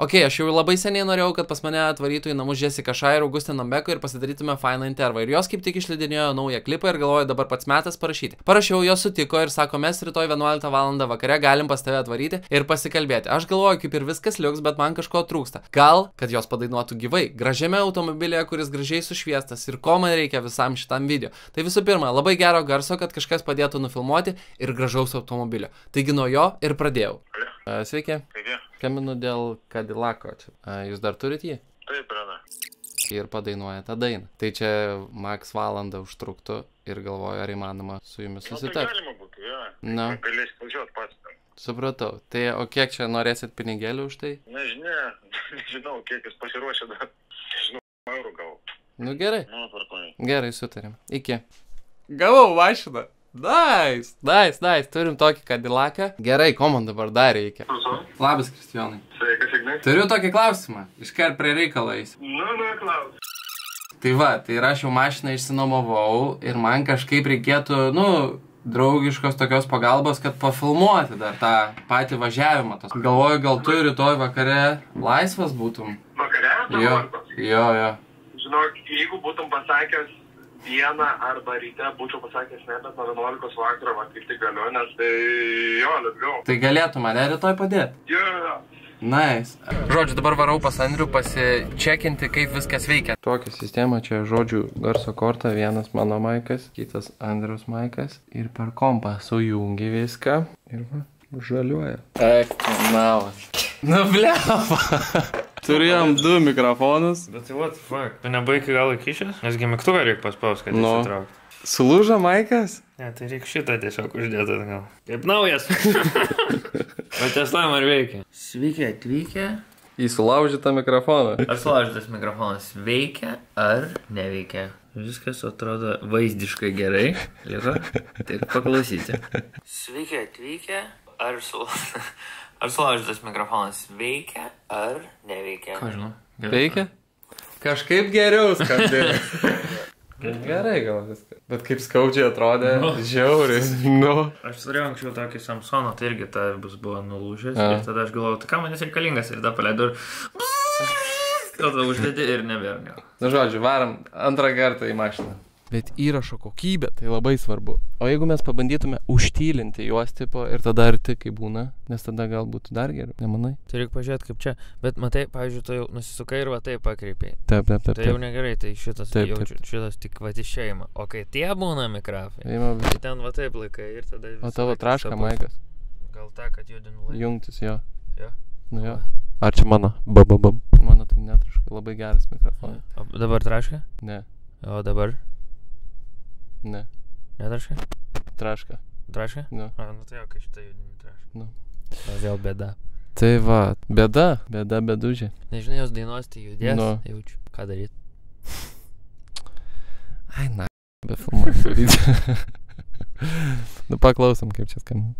Ok, aš jau labai seniai norėjau, kad pas mane atvarytų į namus Jessica Shy ir Augustino Beko ir pasidarytume fainą intervą. Ir jos kaip tik išleidinėjo naują klipą ir galvoju, dabar pats metas parašyti. Parašiau, jos sutiko ir sako, mes rytoj 11 val. Vakare galim pas tave atvaryti ir pasikalbėti. Aš galvoju, kaip ir viskas liuks, bet man kažko trūksta. Gal, kad jos padainuotų gyvai, gražiame automobilėje, kuris gražiai sušviestas ir ko man reikia visam šitam video. Tai visų pirma, labai gero garso, kad kažkas padėtų nufilmuoti ir gražaus automobilio. Taigi nuo jo ir pradėjau. Sveiki. Sveiki. Skambinu dėl Cadillako. Jūs dar turit jį? Taip, Rena. Ir padainuoja tą dainą. Tai čia maks valandą užtruktų ir galvoju, ar įmanoma su jumis susitarti. Tai galima būtų, jo. Na. Galėsi važiuoti pats ten. Supratau. Tai o kiek čia norėsit pinigėlių už tai? Nežinau, kiek jūs pasiruošę dar. Nežinau, eurų gal. Nu gerai. Nu, tvarkoj. Gerai, sutarėm. Iki. Gavau mašiną. Nice. Turim tokį Cadillaką. Gerai, ko man dabar dar reikia? Labas, Kristijonai. Sveikas, Ignai. Turiu tokį klausimą. Iškart prie reikalais. Nu, klaus. Tai va, tai aš jau mašiną išsinuomavau ir man kažkaip reikėtų, draugiškos tokios pagalbos, kad pafilmuoti dar tą patį važiavimą. Galvoju, gal tu rytoj vakare laisvas būtum. Vakare? Jo. Žinok, jeigu būtum pasakęs dieną arba ryte, būčiau pasakęs ne, bet nuo 11 vakaro, va, kaip tik galiu, nes tai jo, let's. Tai galėtų mane rytoj padėti? Jo. Nice. Žodžiu, dabar varau pas Andrių pasičekinti, kaip viskas veikia. Tokia sistema, čia žodžių garso korta, vienas mano maikas, kitas Andriaus maikas ir per kompą sujungi viską ir va, žaliuoja. Ekstrenalas. Nu, blepa. Turėjom 2 mikrofonus. Bet tai what the fuck? Tu nebaigi gal įkišęs? Nesgi mygtuką reikia paspaust, kad įsitraukti. Sulūžo maikas? Ne, tai reikia šitą tiesiog uždėti gal. Kaip naujas. O teslam ar veikia? Sveiki atvykę. Į sulaužytą mikrofoną. Ar sulaužytas mikrofonas veikia ar neveikia? Viskas atrodo vaizdiškai gerai. Lieka, tik paklausyti. Sveiki atvykę. Ar sulaužytas mikrofonas veikia ar neveikia? Ką žinau? Veikia? Kažkaip geriau skambėjo. Gerai gal viskas. Bet kaip skaudžiai atrodė, žiauriai. Aš turėjau anksčiau tokį Samsoną, tai irgi ta buvo nulūžęs. Ir tada aš galvojau, tai kam man jis reikalingas ir tada paleidau ir... Tada uždėti ir nebėra. Nu žodžiu, varam antrą kartą į mašiną. Bet įrašo kokybė tai labai svarbu. O jeigu mes pabandytume užtylinti juos tipo ir tada arti kaip būna, nes tada gal būtų dar geriau, nemanai? Tai reikia pažiūrėti kaip čia, bet matai, pavyzdžiui, tu jau nusisukai ir va taip pakreipiai. Taip. Tai jau negerai, tai šitas tik va išeima. O kai tie būna mikrofai, tai ten va taip laikai ir tada... O tavo traška maikas? Gal ta, kad judinu laiką. Jungtis, jo. Jo? Nu jo. Ar čia mano? Bam. Mano tai netraška, labai geras mikrofonas. O dabar traška? Ne. O dabar? Ne. Netraška? Traška. Traška? Nu. A, nu tai jau, kai šitą judini traška. Nu. O vėl bėda. Tai va, bėdužė. Nežinai, jos dainos tai judės, jaučiu. Ką daryt? Ai, na, be filmuoti video. Nu, paklausom, kaip čia skamba.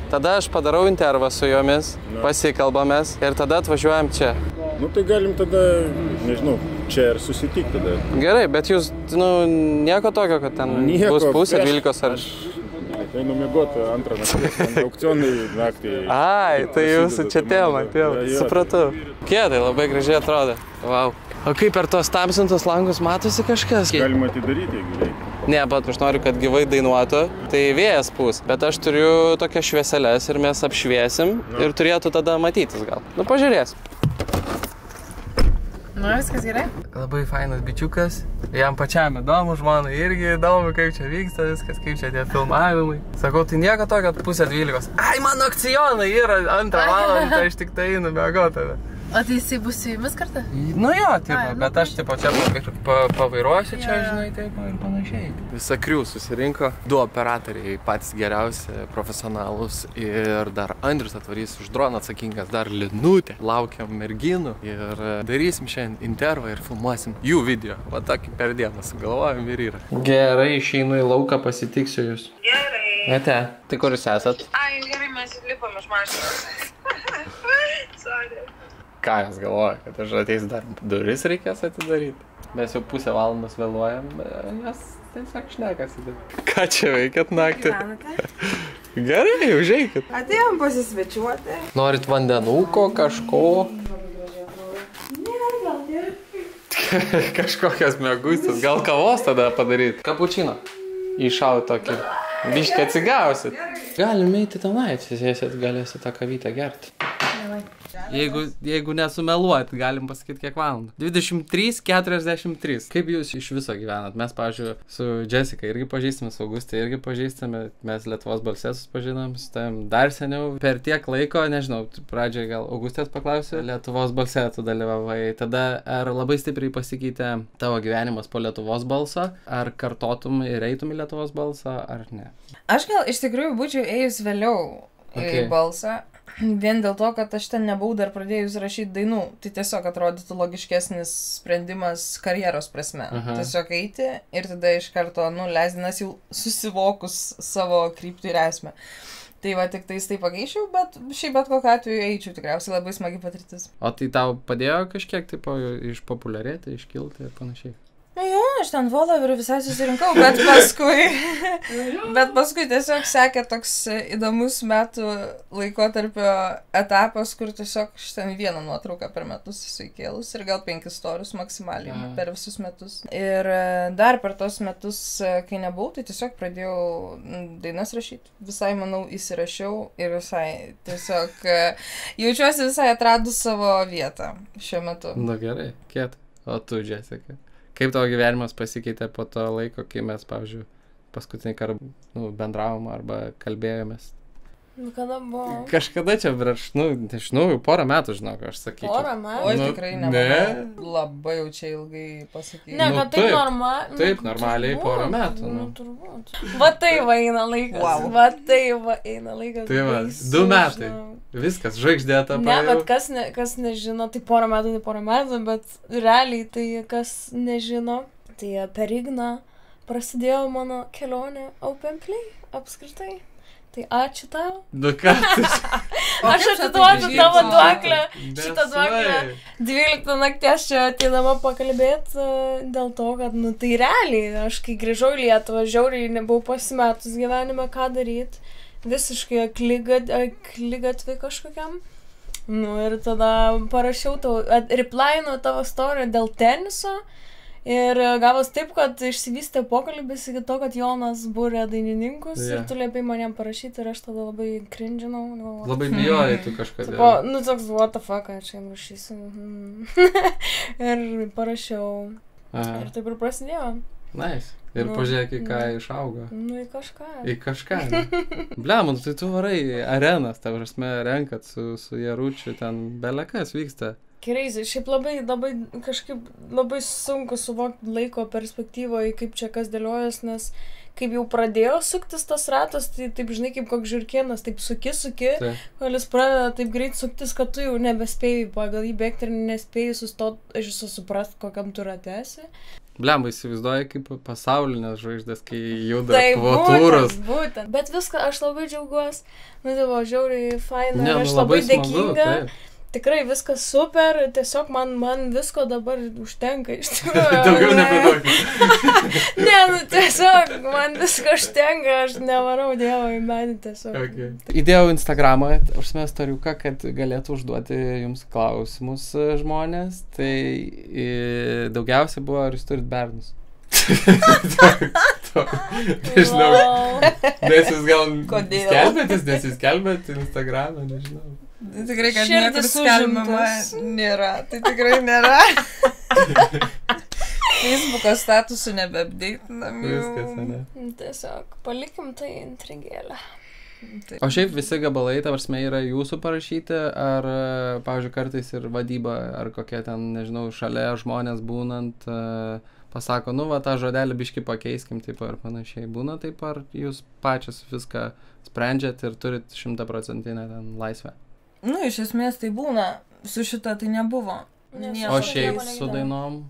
Tada aš padarau intervą su jomis, pasikalbamės ir tada atvažiuojam čia. Nu tai galim tada, nežinau, čia ir susitikti tada. Gerai, bet jūs, nieko tokio, kad ten bus pusė 12 ar... Tai numiegoti antrą naktį, aukcionai naktį. Ai, tai jūsų čia tema. Supratau. Kėdai labai gražiai atrodo. Vau. O kaip per tos tamsintus langus matosi kažkas? Galima atidaryti, jeigu reikia. Ne, bet aš noriu, kad gyvai dainuotų, tai vėjas pūs. Bet aš turiu tokias švieseles ir mes apšviesim ir turėtų tada matytis gal. Nu, pažiūrėsim. Nu, viskas gerai? Labai fainas bičiukas. Jam pačiam įdomu, žmonai irgi įdomu, kaip čia vyksta viskas, kaip čia tie filmavimai. Sakau, tai nieko to, kad 11:30. Ai, mano akcionai yra 2 valandą, aš tik tai einu miegoti. O tai jisai bus su jumis kartą? Nu jo, tipo, bet aš tipo čia pavairuosiu čia, žinai, taip ir panašiai. Visa krių susirinko, 2 operatoriai, patys geriausi, profesionalus ir dar Andrius atvarys už droną atsakingas, dar Linutė. Laukiam merginų ir darysim šiandien intervą ir filmuosim jų video. Va tokį per dieną sugalvojam ir yra. Gerai, išeinu į lauką, pasitiksiu jūs. Gerai. Ete, tai kur jūs esat? Ai, gerai, mes lipom iš mašinos. Sorry. Ką jūs galvoja, kad aš ateis dar duris reikės atidaryti? Mes jau pusę valandos vėluojam, jas tiesiog šnekasi. Ką čia veikiat naktį? Gyvenate? Gerai, užeikit. Atėjom pasisvečiuoti. Norit vandenuko, kažko? Ne, gal ir. Kažkokias mėgustas, gal kavos tada padaryti. Kapučino. Įšau tokį. Biškį atsigausit. Galim eiti tenai, atsisėsit, galėsit tą kavytę gerti. Jeigu nesumeluot, galim pasakyti kiek valandų. 23:43. Kaip jūs iš viso gyvenat? Mes, pavyzdžiui, su Jessica irgi pažįstame, su Augustė irgi pažįstame, mes Lietuvos balse susipažinom, su tavim dar seniau. Per tiek laiko, nežinau, pradžioje gal Augustės paklausiu, Lietuvos balse tu dalyvavai. Tada ar labai stipriai pasikeitė tavo gyvenimas po Lietuvos balso? Ar kartotum ir eitum į Lietuvos balsą, ar ne? Aš gal iš tikrųjų būčiau ėjus vėliau į balsą. Vien dėl to, kad aš ten nebuvau dar pradėjus rašyti dainų. Tai tiesiog atrodytų logiškesnis sprendimas karjeros prasme. Tiesiog eiti ir tada iš karto, leisdinas jau susivokus savo kryptį ir esmę. Tai va, tik tais tai pakeičiau, bet šiaip bet kokiu atveju eičiau, tikriausiai labai smagi patirtis. O tai tau padėjo kažkiek tipo išpopuliarėti, iškilti ir panašiai? Jo, aš ten Voloverį visai susirinkau, bet paskui tiesiog sekė toks įdomus metų laikotarpio etapas, kur tiesiog aš ten vieną nuotrauką per metus esu įkėlus ir gal 5 storius maksimaliai per visus metus. Ir dar per tos metus, kai nebuvau, tai tiesiog pradėjau dainas rašyti. Visai, manau, įsirašiau ir visai tiesiog jaučiuosi visai atradus savo vietą šiuo metu. Na gerai, kiet. O tu, Jessica? Kaip tavo gyvenimas pasikeitė po to laiko, kai mes, pavyzdžiui, paskutinį kartą bendravom arba kalbėjomės? Kada buvo? Kažkada čia prieš, nežinau, porą metų, žinok, aš sakyčiau. Porą metų? Oi, tikrai nemanau. Labai jau čia ilgai pasakyti. Ne, kad taip normaliai. Taip, normaliai porą metų. Turbūt. Va tai va eina laikas. Wow. Va tai va eina laikas. Tai va, 2 metai. Viskas, žvaigždėta. Ne, bet kas nežino, tai porą metų, bet realiai tai kas nežino, tai per Igną prasidėjo mano kelionė Open Play apskritai. Tai ačiū tau. Du kartus. Aš atiduodu tavo duoklę, šitą duoklę. 12 nakties čia ateidama pakalbėti dėl to, kad, tai realiai, aš kai grįžau į Lietuvą, žiauriai nebuvau pasimetus gyvenime, ką daryti. Visiškai akligatvį kažkokiam. Ir tada parašiau tau, replyinu tavo story dėl teniso. Ir gavos taip, kad išsivystė pokalbis iki to, kad Jonas būrė dainininkus ir tu liepai man jam parašyti ir aš tada labai cringinau. Labai bijojai tu kažkodėl. Toks, what the fuck, aš jam rašysiu. Ir parašiau. Ir taip ir prasidėjo. Nice. Ir pažiūrėk, į ką išaugo. Į kažką. Į kažką. Blem, tai tu varai arenas, ta prasme, renkat su Jaručiu, ten belekas vyksta. Crazy. Šiaip labai sunku suvokti laiko perspektyvoje, kaip čia kas dėliojas, nes kaip jau pradėjo suktis tas ratas, tai taip žinai, kaip koks žiurkėnas, taip suki, kol jis pradeda taip greit suktis, kad tu jau nebespėjai pagal jį bėgti ir nespėjai sustoti, aš esu suprast, kokiam tu ratesi. Blemba, įsivaizduoji kaip pasaulinės žvaigždės, kai juda kvotūros. Būtent. Bet viską aš labai džiaugiuosi, tai buvo žiauriai faina ir aš labai dėkinga. Tikrai viskas super, tiesiog man visko dabar užtenka iš tikrųjų. Daugiau nebedaug. Ne, tiesiog man visko užtenka, aš nevarau Dievo į menį tiesiog. Okay. Įdėjau Instagramą, užsimės storiuką, kad galėtų užduoti jums klausimus žmonės. Tai daugiausia buvo, ar jūs turit bernus? Nežinau. Nes jūs gal skelbėtės, nes jūs skelbėt Instagramą, nežinau. Tikrai, kad niekur skelbiama nėra. Tai tikrai nėra. Facebooko statusų nebeapdeitinam. Viskas, ne? Tiesiog palikim tai intrigėlę. O šiaip visi gabalai, ta prasme, yra jūsų parašyti, ar, pavyzdžiui, kartais ir vadyba, ar kokie ten, nežinau, šalia žmonės būnant, pasako, va, tą žodelį biškį pakeiskim, taip ar panašiai. Būna taip, ar jūs pačias viską sprendžiat ir turit 100% ten laisvę? Iš esmės tai būna, su šita tai nebuvo. O šiaip su dainom?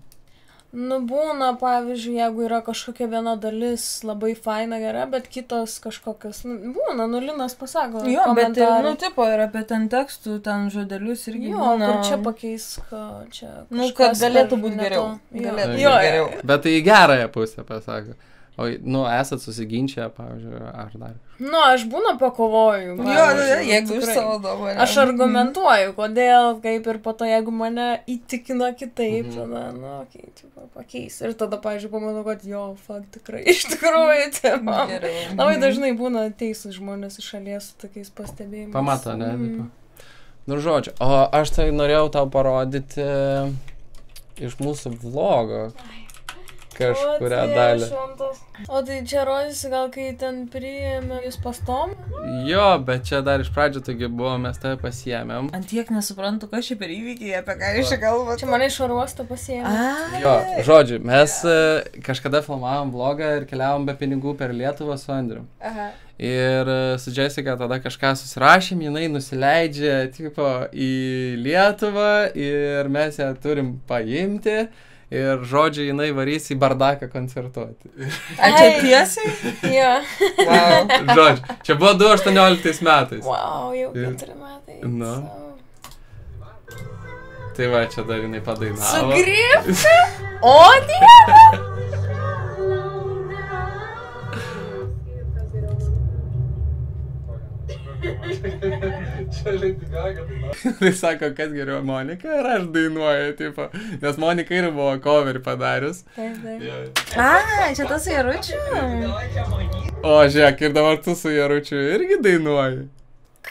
Būna, pavyzdžiui, jeigu yra kažkokia viena dalis labai faina gera, bet kitos kažkokios, būna, Linas pasako. Jo, bet tipo ir apie ten tekstų, ten žodelius irgi būna. Kur čia pakeisk, čia kažkas. Kad galėtų būti geriau. Bet tai į gerąją pusę pasako. O, nu, esat susiginčę, pavyzdžiui, ar dar? Nu, aš būna pakovoju. Jeigu iš savo nuomonę. Aš argumentuoju, kodėl, kaip ir po to, jeigu mane įtikino kitaip, tada, nu, okei, pakeis. Ir tada, pavyzdžiui, pamanau, kad jo, tikrai, iš tikrųjų, labai dažnai būna teisūs žmonės iš šalies su tokiais pastebėjimais. Pamato, ne? Nu, žodžiu, o aš tai norėjau tau parodyti iš mūsų vlogo kažkurią dalį. O tai čia rodysi gal, kai ten priėmė jūs pastom? Jo, bet čia dar iš pradžių taigi buvo, mes tave pasiėmėm. Antiek nesuprantu, kas čia per įvykiai, apie ką jūs čia kalbate. Čia mane iš oro uosto pasiėmė. Jo, žodžiu, mes kažkada filmavom vlogą ir keliavom be pinigų per Lietuvą su Andriu. Aha. Ir su Jessica tada kažką susirašėm, jinai nusileidžia tipo į Lietuvą ir mes ją turim paimti. Ir žodžiu, jinai varys į bardaką koncertuoti. A čia tiesiai? Jo. Wow. Žodžiu, čia buvo 2018 metais. Wow, jau 4 metai. Nu. Tai va, čia dar jinai padainavo. Sugrįžti? O, Dieve! Tai sako, kas geriau, Monika ir aš dainuoju, tipo. Nes Monika ir buvo coverį padarius. Taip. Čia tas Jaručiu? O, žiūrėk, ir dabar tu su Jaručiu irgi dainuoji.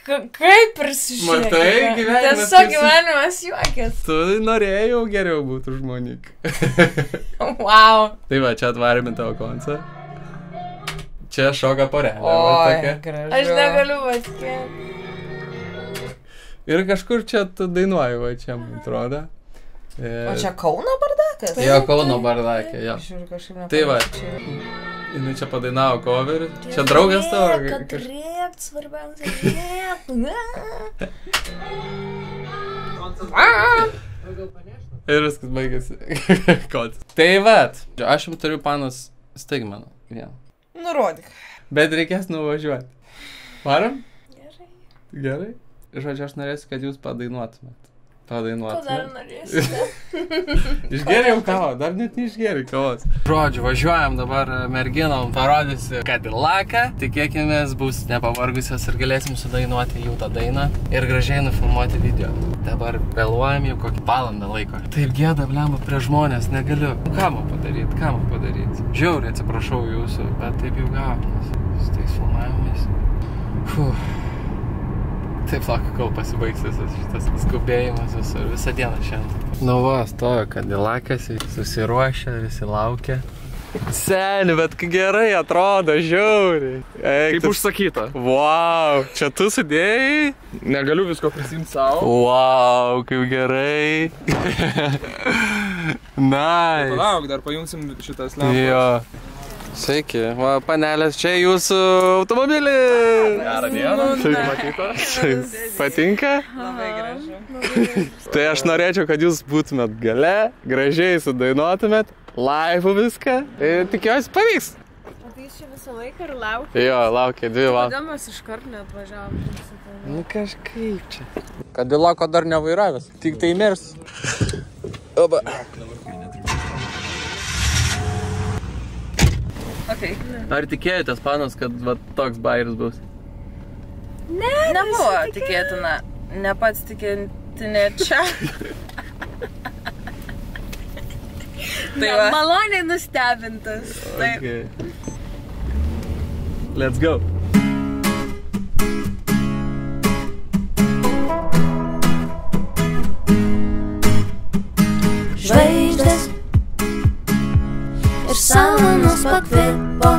Kaip prisižiūrėk? Matai, gyvenimas. Tiesiog gyvenimas juokės. Tu norėjau geriau būti už Moniką. Wow. Tai va, čia atvarėme tavo koncą. Čia šoka porelė. Oi, gražu. Aš negaliu patikėti. Ir kažkur čia tu dainuoji, va čia, man atrodo. O čia Kauno bardakas? Jo, Kauno bardakė, jo. Žiūriu, kažkaip Tai va, jinai čia padainavo coverį. Čia draugas tavo? Kad rėkt, svarbiausia, Ir viskas baigėsi. Tai va, aš jums turiu panas staigmeną. Vieną. Nurodyk. Bet reikės nuvažiuoti. Varam? Gerai. Gerai. Žodžiu, aš norėsiu, kad jūs padainuotumėt. Ko dar norėsite? Išgėrėjau kavą, dar net neišgėrėjau kavos. Žodžiu, važiuojam dabar merginom, parodysiu Cadillacą. Tikėkimės, bus nepavargusios ir galėsim sudainuoti jų tą dainą ir gražiai nufilmuoti video. Dabar vėluojam jau kokį valandą laiko. Taip gėda, blemba, prie žmonės, negaliu. Ką man padaryt? Žiauriai atsiprašau jūsų, bet taip jau gavosi su tais filmavimais. Taip laukiu, kol pasibaigs šitas skubėjimas visą dieną šiandien. Nu va, stojo Cadillacas, susiruošę, visi laukia. Seni, bet gerai atrodo, žiauriai. Kaip užsakyta. Wow, čia tu sudėjai? Negaliu visko prisimti savo. Wow, kaip gerai. Nice. Palauk, dar pajungsim šitas lempas. Jo. Sveiki, va, panelės, čia jūsų automobilį. Gerą dieną. Taip, matyta. Patinka? Labai gražu. Tai aš norėčiau, kad jūs būtumėt gale, gražiai sudainuotumėt, live viską. Ir tikiuosi pavyks. O tai čia visą laiką ir laukia? Jo, laukia 2 valandas. Kodėl mes iškart neatvažiavom? Nu kažkaip čia. Cadillaco dar nevairavęs, tik tai mirs. Oba. Okay. Ar tikėjotės, panas, kad va, toks bairis bus? Nebuvo tikėtina. Ne pats tikėtinė čia. Tai va. Maloniai nustebintas. Taip. Okay. Let's go. Žvaigždės ir samanos pakvipo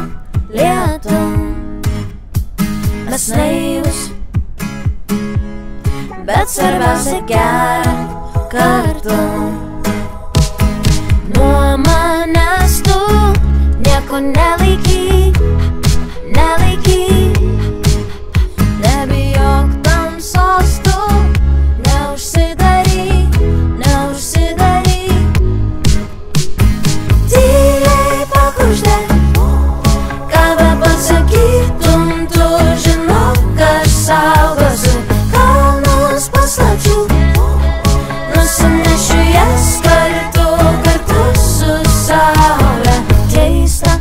lietum. Mes naivus, bet svarbiausia gera kartu. Nuo manęs tu nieko nelaikyk, nelaikyk. Nebijok tamsos tu, neužsidaryk, neužsidaryk. Tyliai pakuždėk, ką be pasakytum, tu žinok, aš saugosiu kalnus paslapčių. Nusinešiu jas kartu su saule. Keista,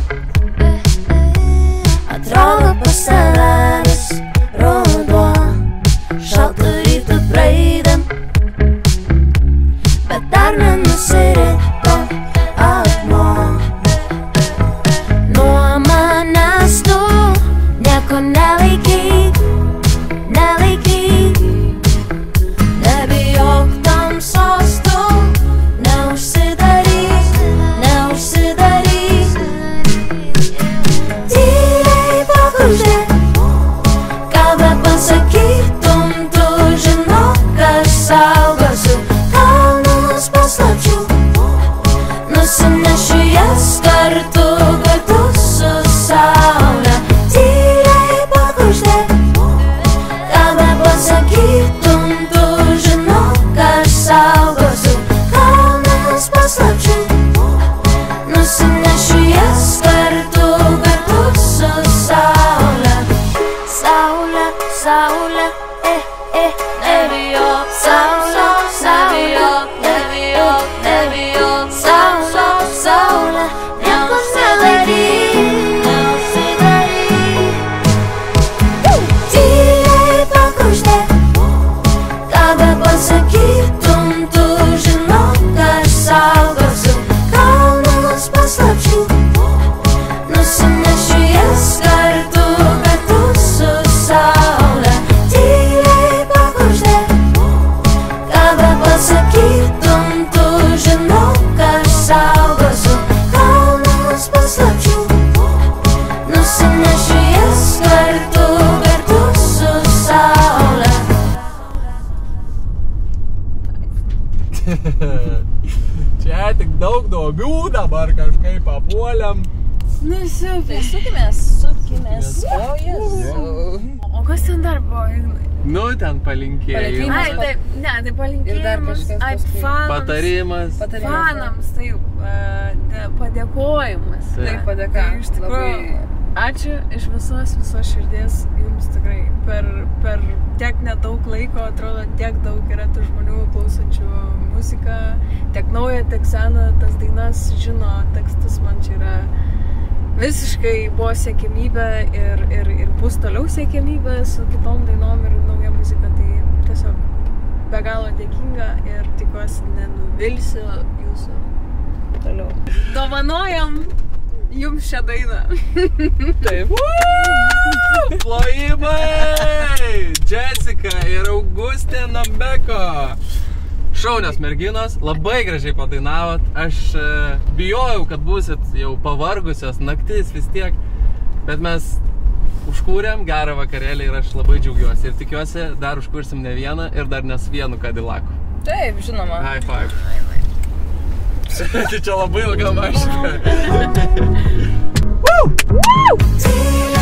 Čia tik daug duobių, dabar kažkaip papuoliam. Nu, super. Tai sukimės. O, Jėzau. O kas ten dar buvo, Ignai? Nu, ten palinkėjimas. Ai, taip, ne, tai palinkėjimas, ai, fanams. Patarimas. Fanams, taip, padėkojimas. Taip, padėka. Tai iš tikrųjų, ačiū iš visos širdies jums tikrai. Per tiek nedaug laiko, atrodo, tiek daug yra tų žmonių klausančių muziką, tiek naują, tiek seną, tas dainas žino, tekstus man čia yra visiškai buvo siekiamybė ir bus toliau siekiamybė su kitom dainom ir nauja muzika, tai tiesiog be galo dėkinga ir tikiuosi nenuvilsiu jūsų toliau. Dovanojam jums šią dainą. Taip. Plojimai! Jessica ir Augustė Nambeko. Šaunios merginos, labai gražiai padainavot. Aš bijojau, kad būsit jau pavargusios, naktis vis tiek. Bet mes užkūrėm gerą vakarėlį ir aš labai džiaugiuosi. Ir tikiuosi, dar užkursim ne vieną ir dar ne su vienu Cadillacu. Taip, žinoma. High five. Tai čia labai ilga mašina. Woo!